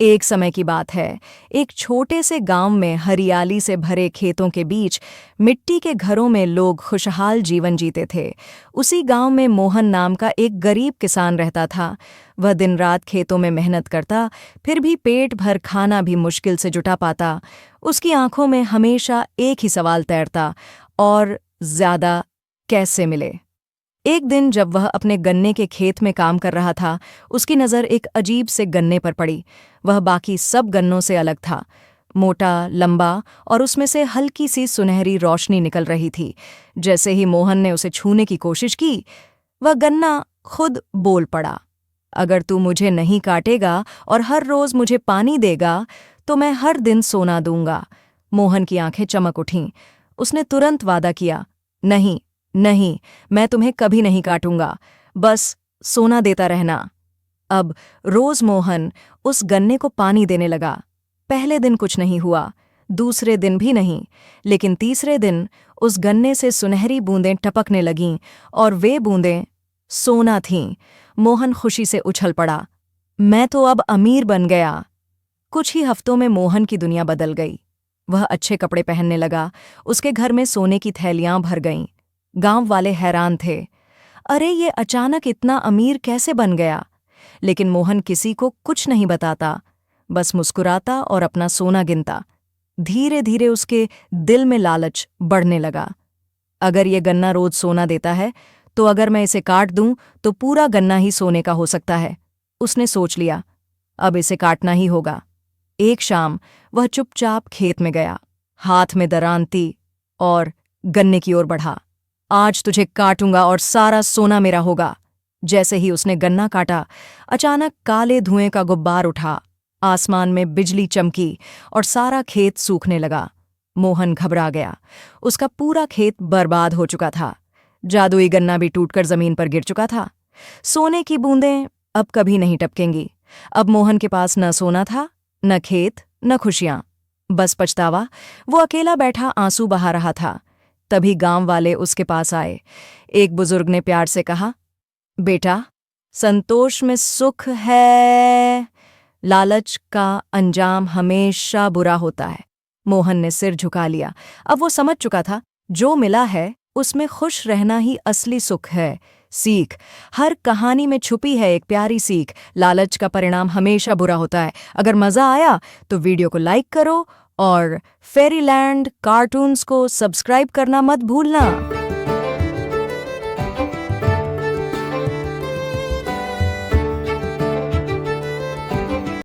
एक समय की बात है। एक छोटे से गांव में हरियाली से भरे खेतों के बीच मिट्टी के घरों में लोग खुशहाल जीवन जीते थे। उसी गांव में मोहन नाम का एक गरीब किसान रहता था। वह दिन रात खेतों में मेहनत करता, फिर भी पेट भर खाना भी मुश्किल से जुटा पाता। उसकी आंखों में हमेशा एक ही सवाल तैरता, और ज्यादा कैसे मिले। एक दिन जब वह अपने गन्ने के खेत में काम कर रहा था, उसकी नज़र एक अजीब से गन्ने पर पड़ी। वह बाकी सब गन्नों से अलग था, मोटा, लंबा, और उसमें से हल्की सी सुनहरी रोशनी निकल रही थी। जैसे ही मोहन ने उसे छूने की कोशिश की, वह गन्ना खुद बोल पड़ा, अगर तू मुझे नहीं काटेगा और हर रोज मुझे पानी देगा तो मैं हर दिन सोना दूंगा। मोहन की आंखें चमक उठीं। उसने तुरंत वादा किया, नहीं नहीं, मैं तुम्हें कभी नहीं काटूंगा, बस सोना देता रहना। अब रोज मोहन उस गन्ने को पानी देने लगा। पहले दिन कुछ नहीं हुआ, दूसरे दिन भी नहीं, लेकिन तीसरे दिन उस गन्ने से सुनहरी बूंदें टपकने लगीं, और वे बूंदें सोना थीं। मोहन खुशी से उछल पड़ा, मैं तो अब अमीर बन गया। कुछ ही हफ्तों में मोहन की दुनिया बदल गई। वह अच्छे कपड़े पहनने लगा, उसके घर में सोने की थैलियां भर गईं। गांव वाले हैरान थे, अरे ये अचानक इतना अमीर कैसे बन गया। लेकिन मोहन किसी को कुछ नहीं बताता, बस मुस्कुराता और अपना सोना गिनता। धीरे धीरे उसके दिल में लालच बढ़ने लगा। अगर ये गन्ना रोज सोना देता है, तो अगर मैं इसे काट दूं तो पूरा गन्ना ही सोने का हो सकता है। उसने सोच लिया, अब इसे काटना ही होगा। एक शाम वह चुपचाप खेत में गया, हाथ में दरांती, और गन्ने की ओर बढ़ा। आज तुझे काटूंगा और सारा सोना मेरा होगा। जैसे ही उसने गन्ना काटा, अचानक काले धुएं का गुब्बार उठा, आसमान में बिजली चमकी और सारा खेत सूखने लगा। मोहन घबरा गया। उसका पूरा खेत बर्बाद हो चुका था। जादुई गन्ना भी टूटकर जमीन पर गिर चुका था। सोने की बूंदें अब कभी नहीं टपकेंगी। अब मोहन के पास न सोना था, न खेत, न खुशियां, बस पछतावा। वो अकेला बैठा आंसू बहा रहा था। तभी गांव वाले उसके पास आए। एक बुजुर्ग ने प्यार से कहा, बेटा, संतोष में सुख है, लालच का अंजाम हमेशा बुरा होता है। मोहन ने सिर झुका लिया। अब वो समझ चुका था, जो मिला है उसमें खुश रहना ही असली सुख है। सीख, हर कहानी में छुपी है एक प्यारी सीख। लालच का परिणाम हमेशा बुरा होता है। अगर मजा आया तो वीडियो को लाइक करो और फेरीलैंड कार्टून्स को सब्सक्राइब करना मत भूलना।